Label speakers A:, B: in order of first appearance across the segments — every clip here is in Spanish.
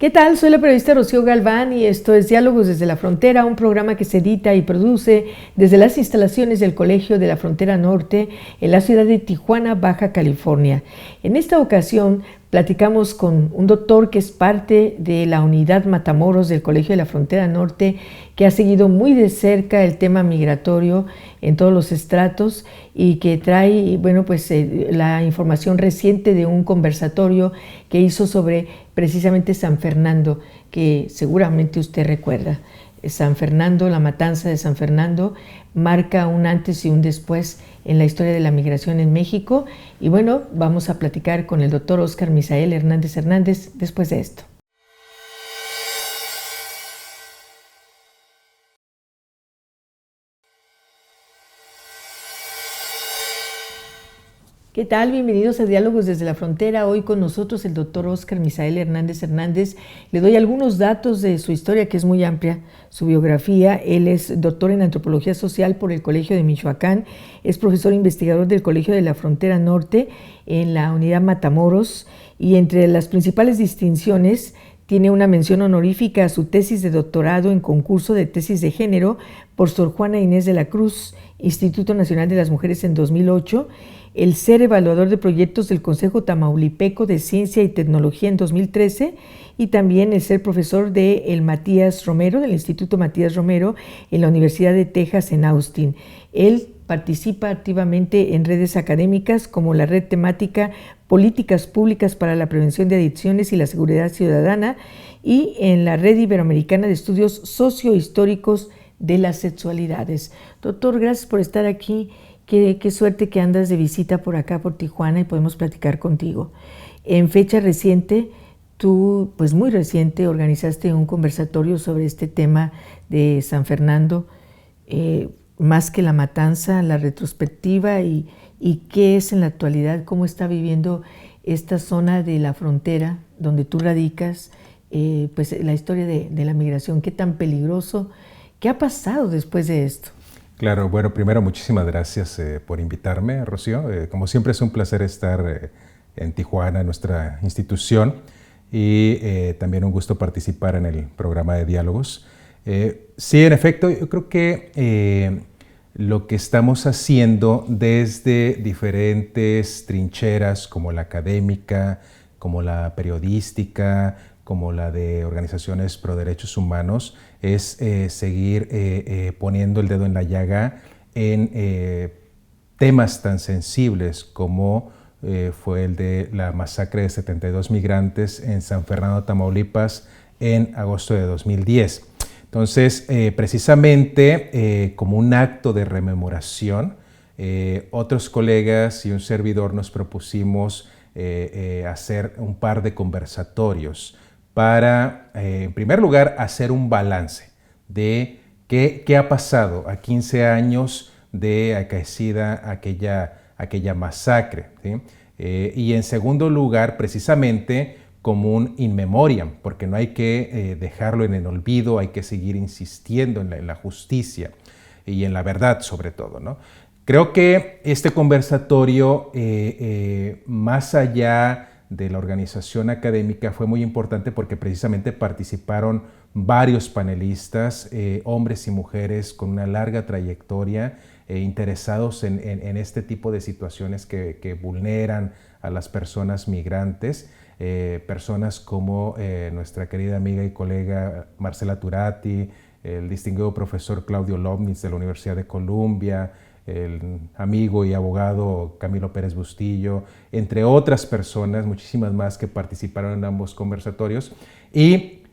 A: ¿Qué tal? Soy la periodista Rocío Galván y esto es Diálogos desde la Frontera, un programa que se edita y produce desde las instalaciones del Colegio de la Frontera Norte en la ciudad de Tijuana, Baja California. En esta ocasión platicamos con un doctor que es parte de la unidad Matamoros del Colegio de la Frontera Norte, que ha seguido muy de cerca el tema migratorio en todos los estratos y que trae, la información reciente de un conversatorio que hizo sobre precisamente San Fernando, que seguramente usted recuerda. San Fernando, la matanza de San Fernando, marca un antes y un después en la historia de la migración en México. Y bueno, vamos a platicar con el doctor Óscar Misael Hernández Hernández después de esto. ¿Qué tal? Bienvenidos a Diálogos desde la Frontera. Hoy con nosotros el doctor Óscar Misael Hernández Hernández. Le doy algunos datos de su historia, que es muy amplia, su biografía. Él es doctor en Antropología Social por el Colegio de Michoacán, es profesor investigador del Colegio de la Frontera Norte en la unidad Matamoros, y entre las principales distinciones tiene una mención honorífica a su tesis de doctorado en concurso de tesis de género por Sor Juana Inés de la Cruz, Instituto Nacional de las Mujeres en 2008, el ser evaluador de proyectos del Consejo Tamaulipeco de Ciencia y Tecnología en 2013 y también el ser profesor del Instituto Matías Romero en la Universidad de Texas en Austin. Él participa activamente en redes académicas como la red temática Políticas Públicas para la Prevención de Adicciones y la Seguridad Ciudadana y en la red iberoamericana de estudios sociohistóricos de las sexualidades. Doctor, gracias por estar aquí. Qué suerte que andas de visita por acá, por Tijuana, y podemos platicar contigo. En fecha reciente, tú, pues muy reciente, organizaste un conversatorio sobre este tema de San Fernando, más que la matanza, la retrospectiva y qué es en la actualidad, cómo está viviendo esta zona de la frontera donde tú radicas, pues la historia de la migración, qué tan peligroso, qué ha pasado después de esto.
B: Claro, bueno, primero muchísimas gracias por invitarme, Rocío. Como siempre es un placer estar en Tijuana, en nuestra institución, y también un gusto participar en el programa de diálogos. Sí, en efecto, yo creo que lo que estamos haciendo desde diferentes trincheras como la académica, como la periodística, como la de organizaciones pro derechos humanos, es seguir poniendo el dedo en la llaga en temas tan sensibles como fue el de la masacre de 72 migrantes en San Fernando, Tamaulipas, en agosto de 2010. Entonces, precisamente como un acto de rememoración, otros colegas y un servidor nos propusimos hacer un par de conversatorios para, en primer lugar, hacer un balance de qué ha pasado a 15 años de acaecida aquella masacre, ¿sí? Y en segundo lugar, precisamente, como un in memoriam, porque no hay que dejarlo en el olvido, hay que seguir insistiendo en la justicia y en la verdad sobre todo, ¿no? Creo que este conversatorio, más allá de la organización académica, fue muy importante porque precisamente participaron varios panelistas, hombres y mujeres con una larga trayectoria, interesados en este tipo de situaciones que vulneran a las personas migrantes, personas como nuestra querida amiga y colega Marcela Turati, el distinguido profesor Claudio Lobnitz de la Universidad de Columbia, el amigo y abogado Camilo Pérez Bustillo, entre otras personas, muchísimas más que participaron en ambos conversatorios. Y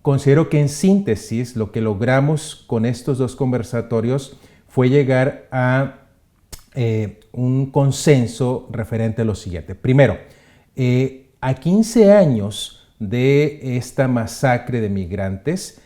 B: considero que en síntesis lo que logramos con estos dos conversatorios fue llegar a un consenso referente a lo siguiente. Primero, a 15 años de esta masacre de migrantes,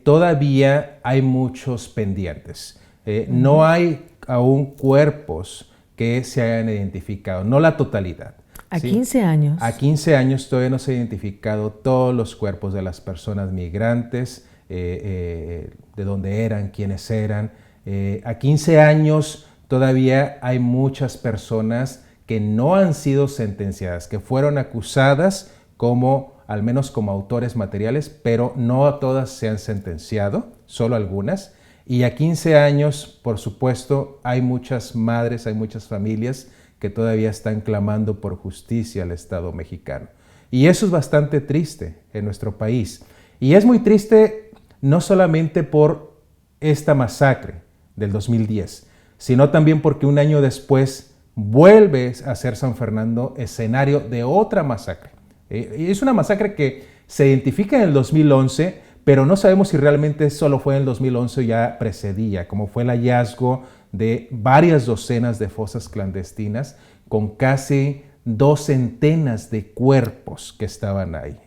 B: todavía hay muchos pendientes. No hay aún cuerpos que se hayan identificado, no la totalidad.
A: ¿A 15 años?
B: A 15 años todavía no se han identificado todos los cuerpos de las personas migrantes, de dónde eran, quiénes eran. A 15 años todavía hay muchas personas que no han sido sentenciadas, que fueron acusadas como al menos como autores materiales, pero no todas se han sentenciado, solo algunas. Y a 15 años, por supuesto, hay muchas madres, hay muchas familias que todavía están clamando por justicia al Estado mexicano. Y eso es bastante triste en nuestro país. Y es muy triste no solamente por esta masacre del 2010, sino también porque un año después vuelve a ser San Fernando escenario de otra masacre. Es una masacre que se identifica en el 2011, pero no sabemos si realmente solo fue en el 2011 o ya precedía, como fue el hallazgo de varias docenas de fosas clandestinas con casi 2 centenas de cuerpos que estaban ahí,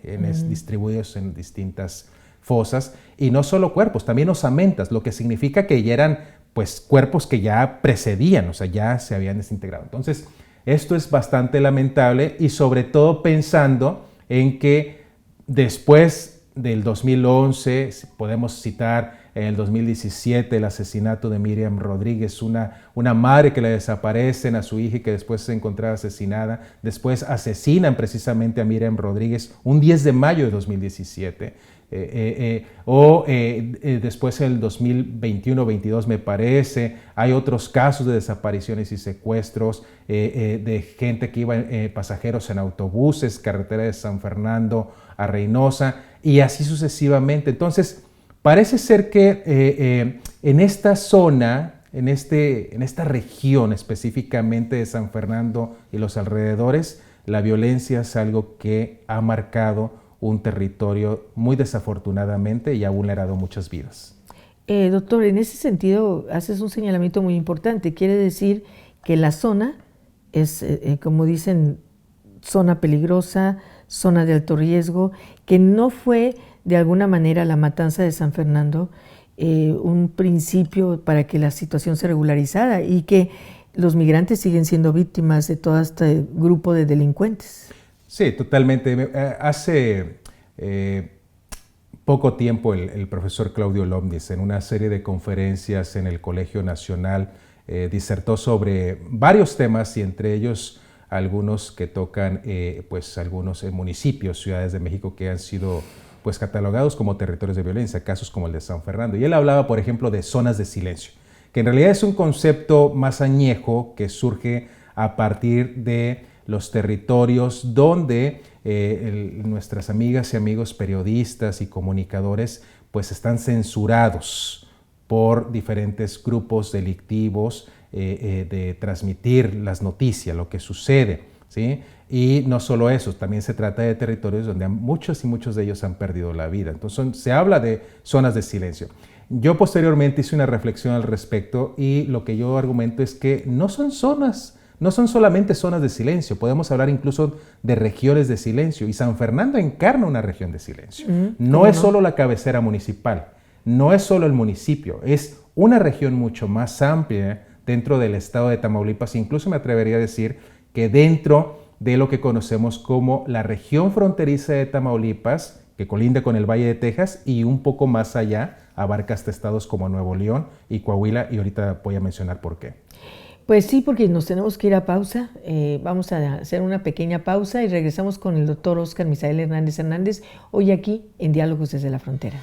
B: distribuidos en distintas fosas. Y no solo cuerpos, también osamentas, lo que significa que ya eran pues, cuerpos que ya precedían, o sea, ya se habían desintegrado. Entonces, esto es bastante lamentable y sobre todo pensando en que después del 2011, podemos citar en el 2017 el asesinato de Miriam Rodríguez, una madre que le desaparecen a su hija y que después se encontraba asesinada. Después asesinan precisamente a Miriam Rodríguez un 10 de mayo de 2017. Después en el 2021-22 me parece, hay otros casos de desapariciones y secuestros de gente que iba, pasajeros en autobuses, carretera de San Fernando a Reynosa y así sucesivamente. Entonces, parece ser que en esta zona, en esta región específicamente de San Fernando y los alrededores, la violencia es algo que ha marcado un territorio muy desafortunadamente y ha vulnerado muchas vidas.
A: Doctor, en ese sentido haces un señalamiento muy importante. Quiere decir que la zona es, como dicen, zona peligrosa, zona de alto riesgo, que no fue de alguna manera la matanza de San Fernando un principio para que la situación se regularizara y que los migrantes siguen siendo víctimas de todo este grupo de delincuentes.
B: Sí, totalmente. Hace poco tiempo el profesor Claudio Lomnis, en una serie de conferencias en el Colegio Nacional, disertó sobre varios temas y entre ellos algunos que tocan pues algunos municipios, ciudades de México que han sido pues catalogados como territorios de violencia, casos como el de San Fernando. Y él hablaba, por ejemplo, de zonas de silencio, que en realidad es un concepto más añejo que surge a partir de los territorios donde nuestras amigas y amigos periodistas y comunicadores pues están censurados por diferentes grupos delictivos de transmitir las noticias, lo que sucede, ¿sí? Y no solo eso, también se trata de territorios donde muchos y muchos de ellos han perdido la vida. Entonces se habla de zonas de silencio. Yo posteriormente hice una reflexión al respecto y lo que yo argumento es que no son solamente zonas de silencio, podemos hablar incluso de regiones de silencio y San Fernando encarna una región de silencio. No es solo la cabecera municipal, no es solo el municipio, es una región mucho más amplia dentro del estado de Tamaulipas, incluso me atrevería a decir que dentro de lo que conocemos como la región fronteriza de Tamaulipas, que colinda con el Valle de Texas y un poco más allá abarca hasta estados como Nuevo León y Coahuila, y ahorita voy a mencionar por qué.
A: Pues sí, porque nos tenemos que ir a pausa. Vamos a hacer una pequeña pausa y regresamos con el doctor Óscar Misael Hernández Hernández, hoy aquí en Diálogos desde la Frontera.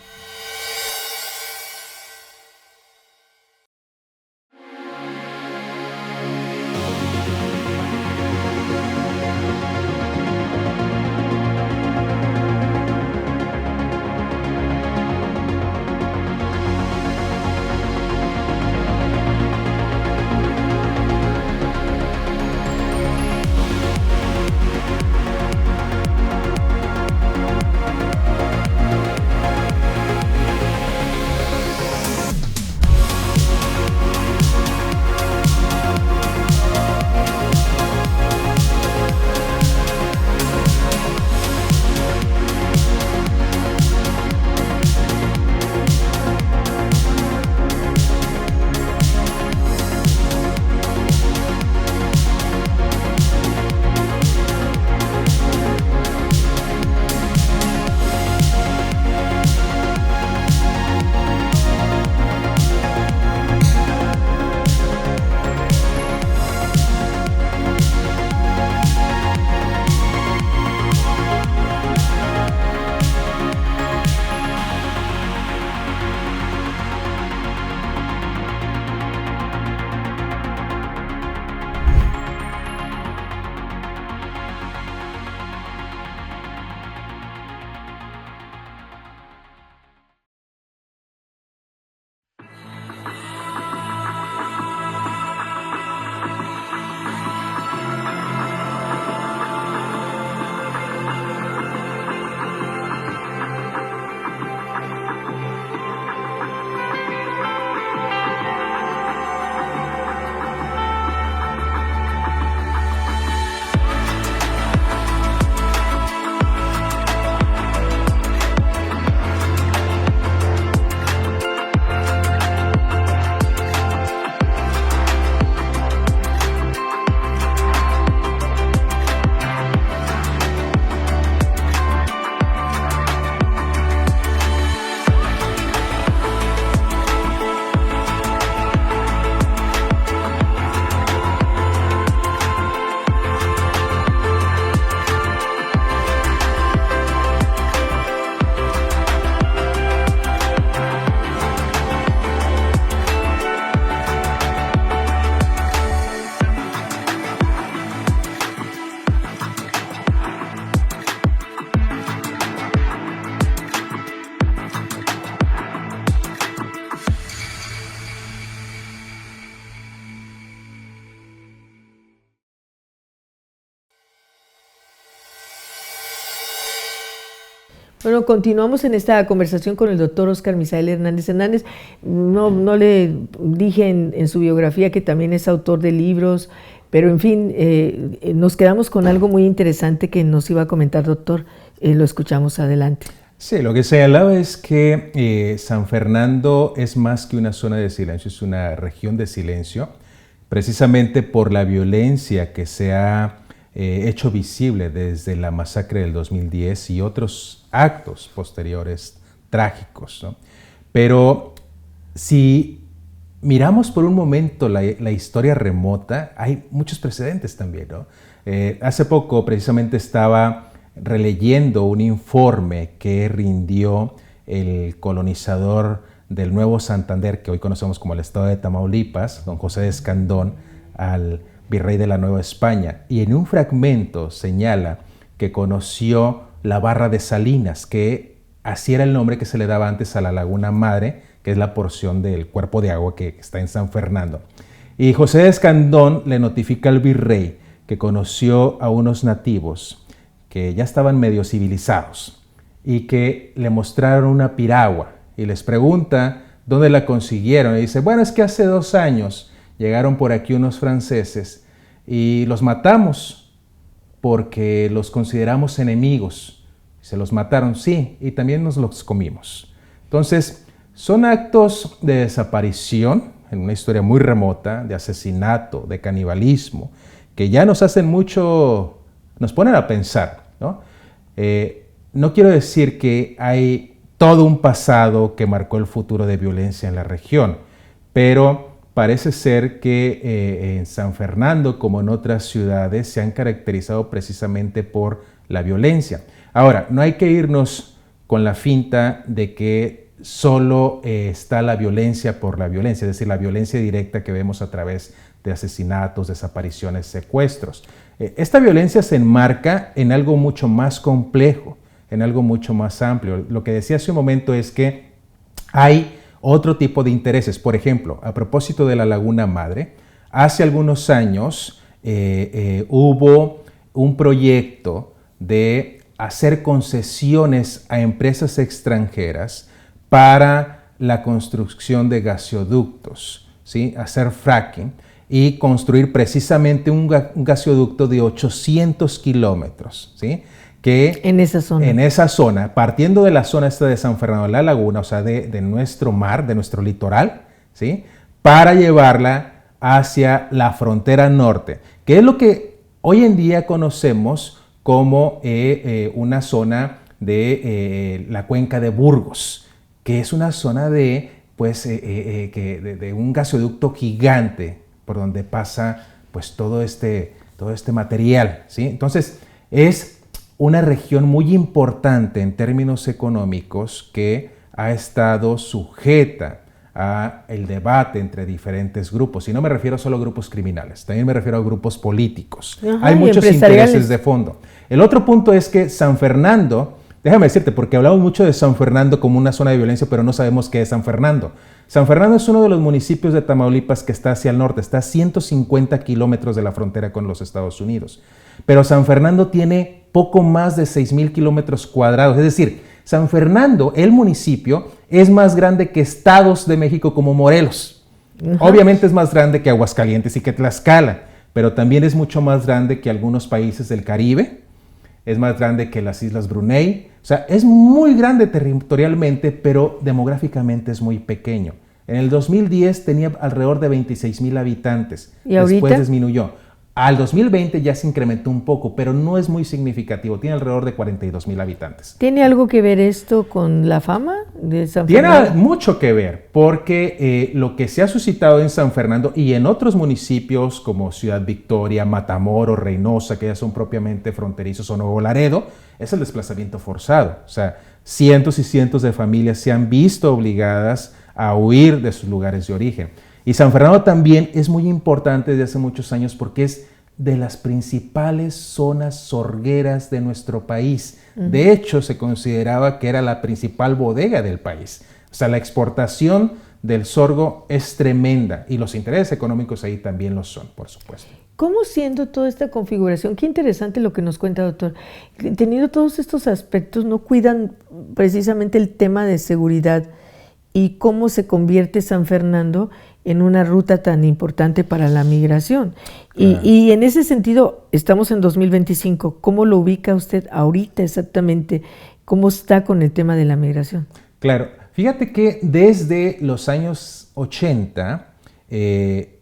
A: Bueno, continuamos en esta conversación con el doctor Óscar Misael Hernández Hernández. No le dije en su biografía que también es autor de libros, pero en fin, nos quedamos con algo muy interesante que nos iba a comentar, doctor. Lo escuchamos adelante.
B: Sí, lo que señalaba es que San Fernando es más que una zona de silencio, es una región de silencio, precisamente por la violencia que se ha hecho visible desde la masacre del 2010 y otros actos posteriores trágicos, ¿no? Pero si miramos por un momento la historia remota, hay muchos precedentes también, ¿no? Hace poco precisamente estaba releyendo un informe que rindió el colonizador del Nuevo Santander, que hoy conocemos como el estado de Tamaulipas, don José de Escandón, al virrey de la Nueva España, y en un fragmento señala que conoció la barra de Salinas, que así era el nombre que se le daba antes a la Laguna Madre, que es la porción del cuerpo de agua que está en San Fernando. Y José de Escandón le notifica al virrey que conoció a unos nativos que ya estaban medio civilizados y que le mostraron una piragua y les pregunta dónde la consiguieron. Y dice, bueno, es que hace 2 años llegaron por aquí unos franceses y los matamos porque los consideramos enemigos. Se los mataron, sí, y también nos los comimos. Entonces, son actos de desaparición en una historia muy remota, de asesinato, de canibalismo, que ya nos hacen mucho, nos ponen a pensar, ¿no? No quiero decir que hay todo un pasado que marcó el futuro de violencia en la región, pero parece ser que en San Fernando, como en otras ciudades, se han caracterizado precisamente por la violencia. Ahora, no hay que irnos con la finta de que solo está la violencia por la violencia, es decir, la violencia directa que vemos a través de asesinatos, desapariciones, secuestros. Esta violencia se enmarca en algo mucho más complejo, en algo mucho más amplio. Lo que decía hace un momento es que hay otro tipo de intereses. Por ejemplo, a propósito de la Laguna Madre, hace algunos años hubo un proyecto de hacer concesiones a empresas extranjeras para la construcción de gasoductos, ¿sí? Hacer fracking y construir precisamente un gasoducto de 800 kilómetros, ¿sí? Que en esa zona, partiendo de la zona esta de San Fernando de la Laguna, o sea, de nuestro mar, de nuestro litoral, ¿sí? Para llevarla hacia la frontera norte, que es lo que hoy en día conocemos como una zona de la cuenca de Burgos, que es una zona de un gasoducto gigante por donde pasa pues todo este material, ¿sí? Entonces es una región muy importante en términos económicos que ha estado sujeta a el debate entre diferentes grupos. Y no me refiero solo a grupos criminales, también me refiero a grupos políticos. Ajá, hay muchos intereses de fondo. El otro punto es que San Fernando, déjame decirte, porque hablamos mucho de San Fernando como una zona de violencia, pero no sabemos qué es San Fernando. San Fernando es uno de los municipios de Tamaulipas que está hacia el norte, está a 150 kilómetros de la frontera con los Estados Unidos. Pero San Fernando tiene poco más de 6,000 kilómetros cuadrados, es decir, San Fernando, el municipio, es más grande que estados de México como Morelos. Obviamente es más grande que Aguascalientes y que Tlaxcala, pero también es mucho más grande que algunos países del Caribe, es más grande que las Islas Brunei. O sea, es muy grande territorialmente, pero demográficamente es muy pequeño. En el 2010 tenía alrededor de 26,000 habitantes. ¿Y ahorita? Después disminuyó. Al 2020 ya se incrementó un poco, pero no es muy significativo. Tiene alrededor de 42,000 habitantes.
A: ¿Tiene algo que ver esto con la fama de San Fernando?
B: Tiene mucho que ver, porque lo que se ha suscitado en San Fernando y en otros municipios como Ciudad Victoria, Matamoros, Reynosa, que ya son propiamente fronterizos, o Nuevo Laredo, es el desplazamiento forzado. O sea, cientos y cientos de familias se han visto obligadas a huir de sus lugares de origen. Y San Fernando también es muy importante desde hace muchos años porque es de las principales zonas sorgueras de nuestro país. De hecho, se consideraba que era la principal bodega del país. O sea, la exportación del sorgo es tremenda y los intereses económicos ahí también lo son, por supuesto.
A: ¿Cómo siendo toda esta configuración? Qué interesante lo que nos cuenta, doctor. Teniendo todos estos aspectos, no cuidan precisamente el tema de seguridad y cómo se convierte San Fernando en una ruta tan importante para la migración. Y en ese sentido, estamos en 2025. ¿Cómo lo ubica usted ahorita exactamente? ¿Cómo está con el tema de la migración?
B: Claro, fíjate que desde los años 80,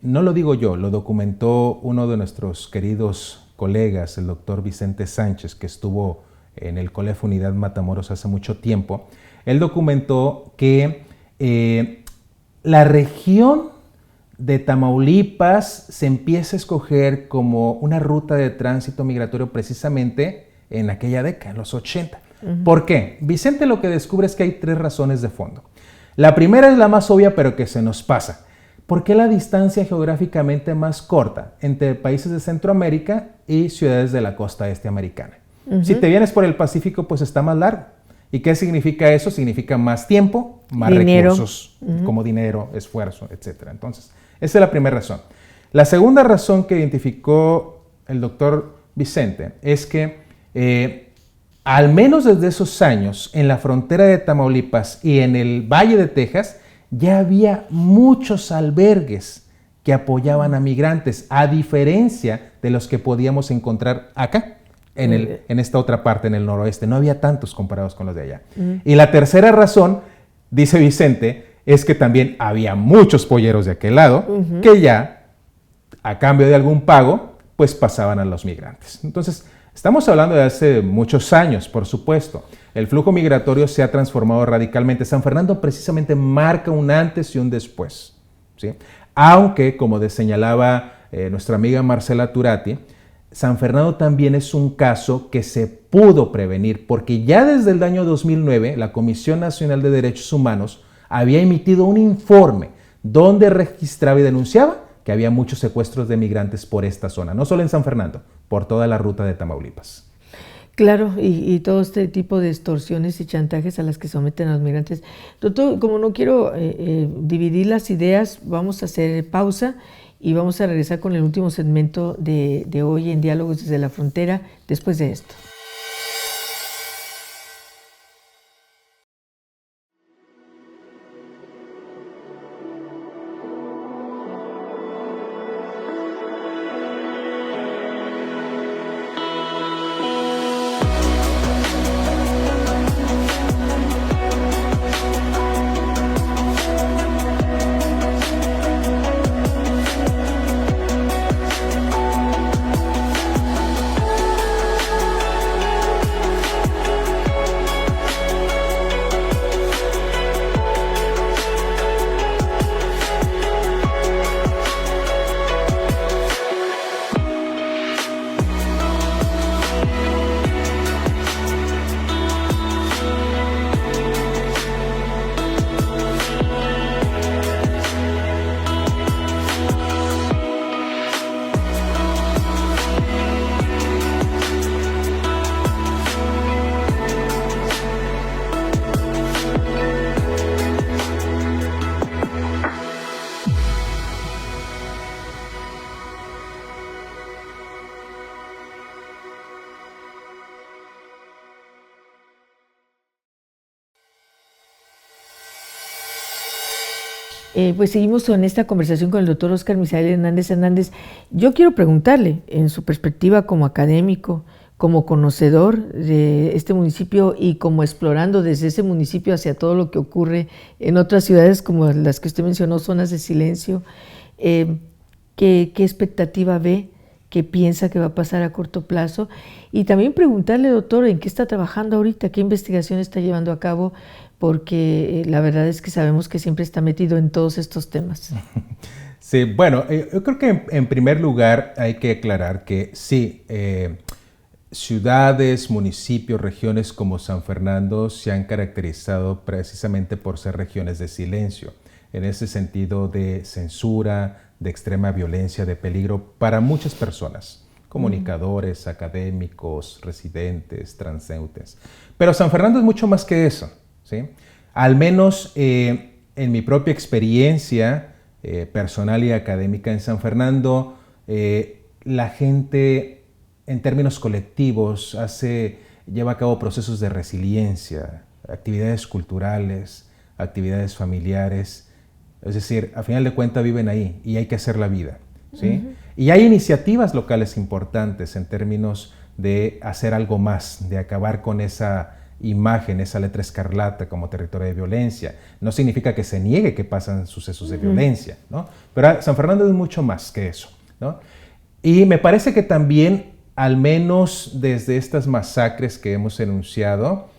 B: no lo digo yo, lo documentó uno de nuestros queridos colegas, el doctor Vicente Sánchez, que estuvo en el Colegio Unidad Matamoros hace mucho tiempo. Él documentó que la región de Tamaulipas se empieza a escoger como una ruta de tránsito migratorio precisamente en aquella década, en los 80. ¿Por qué? Vicente lo que descubre es que hay 3 razones de fondo. La primera es la más obvia, pero que se nos pasa. ¿Por qué la distancia geográficamente más corta entre países de Centroamérica y ciudades de la costa este americana? Si te vienes por el Pacífico, pues está más largo. ¿Y qué significa eso? Significa más tiempo, más recursos, como dinero, esfuerzo, etc. Entonces, esa es la primera razón. La segunda razón que identificó el doctor Vicente es que al menos desde esos años, en la frontera de Tamaulipas y en el Valle de Texas, ya había muchos albergues que apoyaban a migrantes, a diferencia de los que podíamos encontrar acá, en esta otra parte, en el noroeste. No había tantos comparados con los de allá. Y la tercera razón, dice Vicente, es que también había muchos polleros de aquel lado que ya, a cambio de algún pago, pues pasaban a los migrantes. Entonces, estamos hablando de hace muchos años, por supuesto. El flujo migratorio se ha transformado radicalmente. San Fernando precisamente marca un antes y un después, ¿sí? Aunque, como señalaba nuestra amiga Marcela Turati, San Fernando también es un caso que se pudo prevenir, porque ya desde el año 2009 la Comisión Nacional de Derechos Humanos había emitido un informe donde registraba y denunciaba que había muchos secuestros de migrantes por esta zona, no solo en San Fernando, por toda la ruta de Tamaulipas.
A: Claro, y todo este tipo de extorsiones y chantajes a las que someten a los migrantes. Doctor, como no quiero dividir las ideas, vamos a hacer pausa y vamos a regresar con el último segmento de hoy en Diálogos desde la Frontera, después de esto. Pues seguimos con esta conversación con el doctor Óscar Misael Hernández Hernández. Yo quiero preguntarle, en su perspectiva como académico, como conocedor de este municipio y como explorando desde ese municipio hacia todo lo que ocurre en otras ciudades como las que usted mencionó, zonas de silencio, ¿qué expectativa ve? ¿Qué piensa que va a pasar a corto plazo? Y también preguntarle, doctor, ¿en qué está trabajando ahorita? ¿Qué investigación está llevando a cabo? Porque la verdad es que sabemos que siempre está metido en todos estos temas.
B: Sí, bueno, yo creo que en primer lugar hay que aclarar que sí, ciudades, municipios, regiones como San Fernando se han caracterizado precisamente por ser regiones de silencio, en ese sentido de censura, de extrema violencia, de peligro para muchas personas, comunicadores, académicos, residentes, transeúntes. Pero San Fernando es mucho más que eso, ¿sí? Al menos en mi propia experiencia personal y académica en San Fernando, la gente en términos colectivos lleva a cabo procesos de resiliencia, actividades culturales, actividades familiares. Es decir, a final de cuentas viven ahí y hay que hacer la vida, ¿sí? Y hay iniciativas locales importantes en términos de hacer algo más, de acabar con esa imagen, esa letra escarlata como territorio de violencia. No significa que se niegue que pasan sucesos de violencia, ¿no? Pero San Fernando es mucho más que eso, ¿no? Y me parece que también, al menos desde estas masacres que hemos enunciado,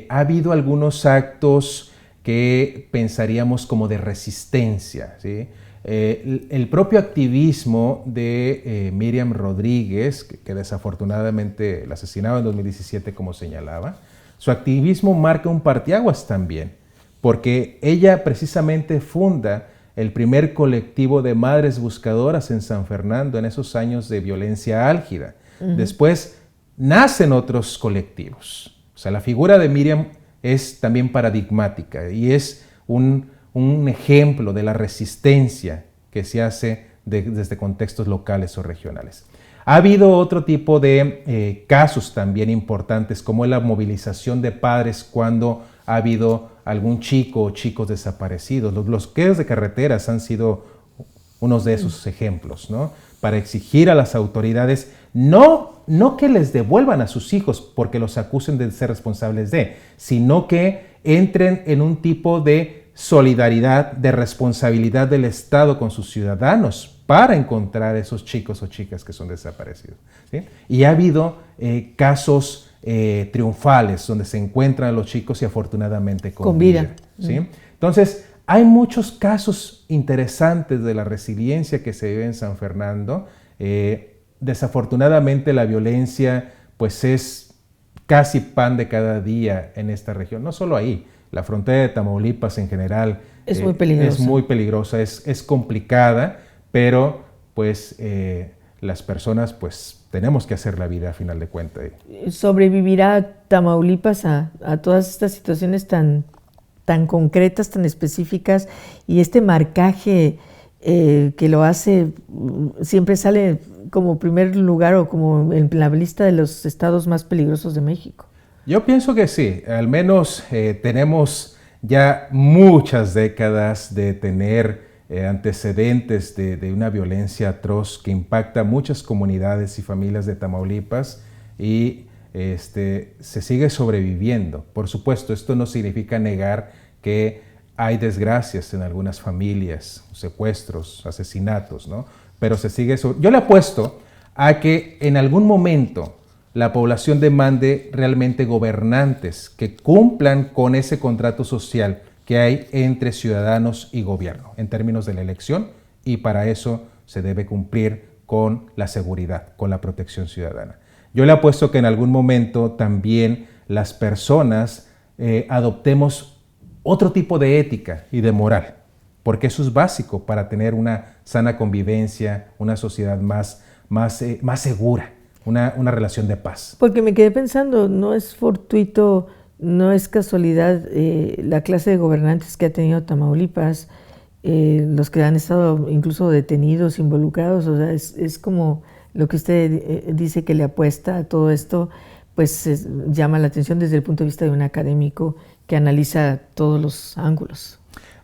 B: ha habido algunos actos que pensaríamos como de resistencia, ¿sí? El propio activismo de Miriam Rodríguez, que desafortunadamente la asesinaron en 2017, como señalaba, su activismo marca un parteaguas también, porque ella precisamente funda el primer colectivo de madres buscadoras en San Fernando en esos años de violencia álgida. Después nacen otros colectivos. O sea, la figura de Miriam es también paradigmática y es un ejemplo de la resistencia que se hace desde contextos locales o regionales. Ha habido otro tipo de casos también importantes, como la movilización de padres cuando ha habido algún chico o chicos desaparecidos. Los bloqueos de carreteras han sido unos de esos ejemplos, ¿no? Para exigir a las autoridades no que les devuelvan a sus hijos porque los acusen de ser responsables sino que entren en un tipo de solidaridad, de responsabilidad del Estado con sus ciudadanos para encontrar a esos chicos o chicas que son desaparecidos, ¿sí? Y ha habido casos triunfales donde se encuentran a los chicos y afortunadamente con vida, ¿sí? Entonces, hay muchos casos interesantes de la resiliencia que se vive en San Fernando. Desafortunadamente la violencia pues es casi pan de cada día en esta región, no solo ahí. La frontera de Tamaulipas en general
A: es muy peligrosa,
B: es complicada, pero pues las personas pues tenemos que hacer la vida a final de cuentas.
A: ¿Sobrevivirá Tamaulipas a todas estas situaciones tan concretas, tan específicas, y este marcaje que lo hace, siempre sale como primer lugar o como en la lista de los estados más peligrosos de México?
B: Yo pienso que sí, al menos tenemos ya muchas décadas de tener antecedentes de una violencia atroz que impacta a muchas comunidades y familias de Tamaulipas y se sigue sobreviviendo. Por supuesto, esto no significa negar que hay desgracias en algunas familias, secuestros, asesinatos, ¿no? Pero se sigue yo le apuesto a que en algún momento la población demande realmente gobernantes que cumplan con ese contrato social que hay entre ciudadanos y gobierno en términos de la elección, y para eso se debe cumplir con la seguridad, con la protección ciudadana. Yo le apuesto que en algún momento también las personas adoptemos otro tipo de ética y de moral, porque eso es básico para tener una sana convivencia, una sociedad más segura. Una relación de paz.
A: Porque me quedé pensando, no es fortuito, no es casualidad la clase de gobernantes que ha tenido Tamaulipas, los que han estado incluso detenidos, involucrados, o sea, es como lo que usted dice que le apuesta a todo esto, pues llama la atención desde el punto de vista de un académico que analiza todos los ángulos.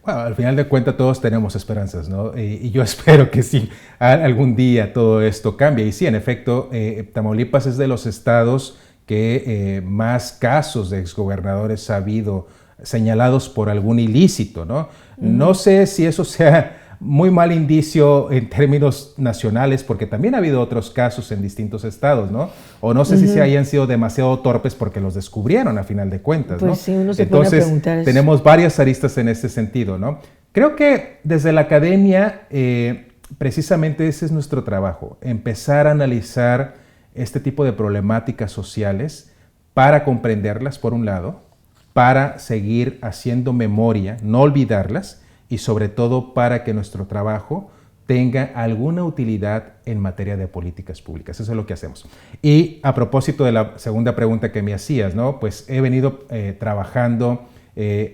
B: Bueno, al final de cuentas todos tenemos esperanzas, ¿no? Y yo espero que sí, algún día todo esto cambie. Y sí, en efecto, Tamaulipas es de los estados que más casos de exgobernadores ha habido señalados por algún ilícito, ¿no? No sé si eso sea muy mal indicio en términos nacionales, porque también ha habido otros casos en distintos estados, ¿no? O no sé si se hayan sido demasiado torpes porque los descubrieron a final de cuentas, ¿no?
A: Pues sí, uno se pone a preguntar eso.
B: Tenemos varias aristas en este sentido, ¿no? Creo que desde la academia, precisamente ese es nuestro trabajo, empezar a analizar este tipo de problemáticas sociales para comprenderlas, por un lado, para seguir haciendo memoria, no olvidarlas, y sobre todo para que nuestro trabajo tenga alguna utilidad en materia de políticas públicas. Eso es lo que hacemos. Y a propósito de la segunda pregunta que me hacías, ¿no? Pues he venido trabajando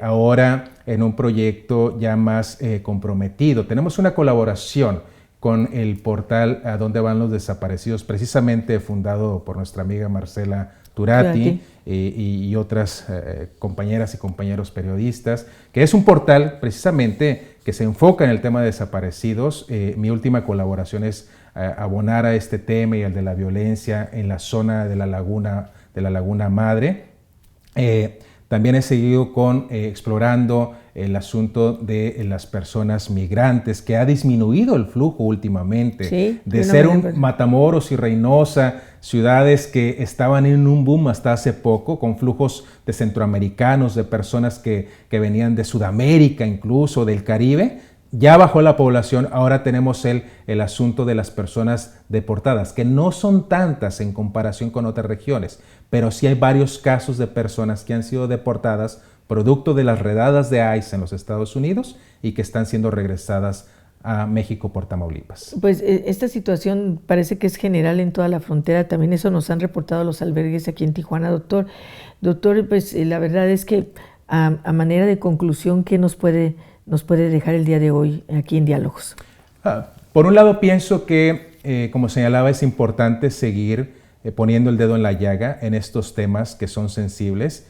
B: ahora en un proyecto ya más comprometido. Tenemos una colaboración con el portal A Dónde Van los Desaparecidos, precisamente fundado por nuestra amiga Marcela Turati y otras compañeras y compañeros periodistas, que es un portal precisamente que se enfoca en el tema de desaparecidos. Mi última colaboración es abonar a este tema y al de la violencia en la zona de la Laguna Madre. También he seguido explorando el asunto de las personas migrantes, que ha disminuido el flujo últimamente,
A: sí,
B: de ser Matamoros y Reynosa, ciudades que estaban en un boom hasta hace poco, con flujos de centroamericanos, de personas que venían de Sudamérica incluso, del Caribe. Ya bajó la población, ahora tenemos el asunto de las personas deportadas, que no son tantas en comparación con otras regiones, pero sí hay varios casos de personas que han sido deportadas producto de las redadas de ICE en los Estados Unidos y que están siendo regresadas a México por Tamaulipas.
A: Pues esta situación parece que es general en toda la frontera, también eso nos han reportado los albergues aquí en Tijuana, doctor. Doctor, pues la verdad es que a manera de conclusión, ¿qué nos puede dejar el día de hoy aquí en Diálogos?
B: Por un lado, pienso que, como señalaba, es importante seguir poniendo el dedo en la llaga en estos temas que son sensibles,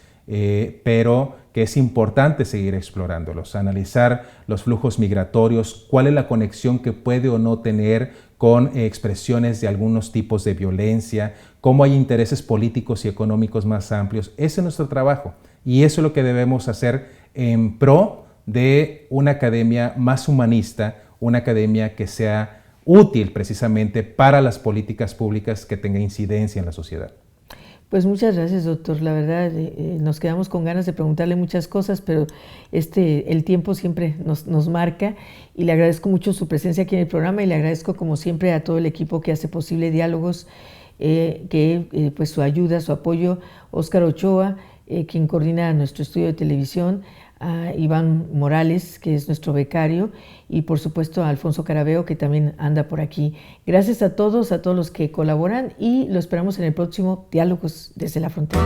B: pero que es importante seguir explorándolos, analizar los flujos migratorios, cuál es la conexión que puede o no tener con expresiones de algunos tipos de violencia, cómo hay intereses políticos y económicos más amplios. Ese es nuestro trabajo y eso es lo que debemos hacer en pro de una academia más humanista, una academia que sea útil precisamente para las políticas públicas que tenga incidencia en la sociedad.
A: Pues muchas gracias, doctor. La verdad, nos quedamos con ganas de preguntarle muchas cosas, pero el tiempo siempre nos marca y le agradezco mucho su presencia aquí en el programa y le agradezco como siempre a todo el equipo que hace posible Diálogos, pues su ayuda, su apoyo, Óscar Ochoa, quien coordina nuestro estudio de televisión, a Iván Morales, que es nuestro becario, y por supuesto a Alfonso Carabeo, que también anda por aquí. Gracias a todos los que colaboran y lo esperamos en el próximo Diálogos desde la Frontera.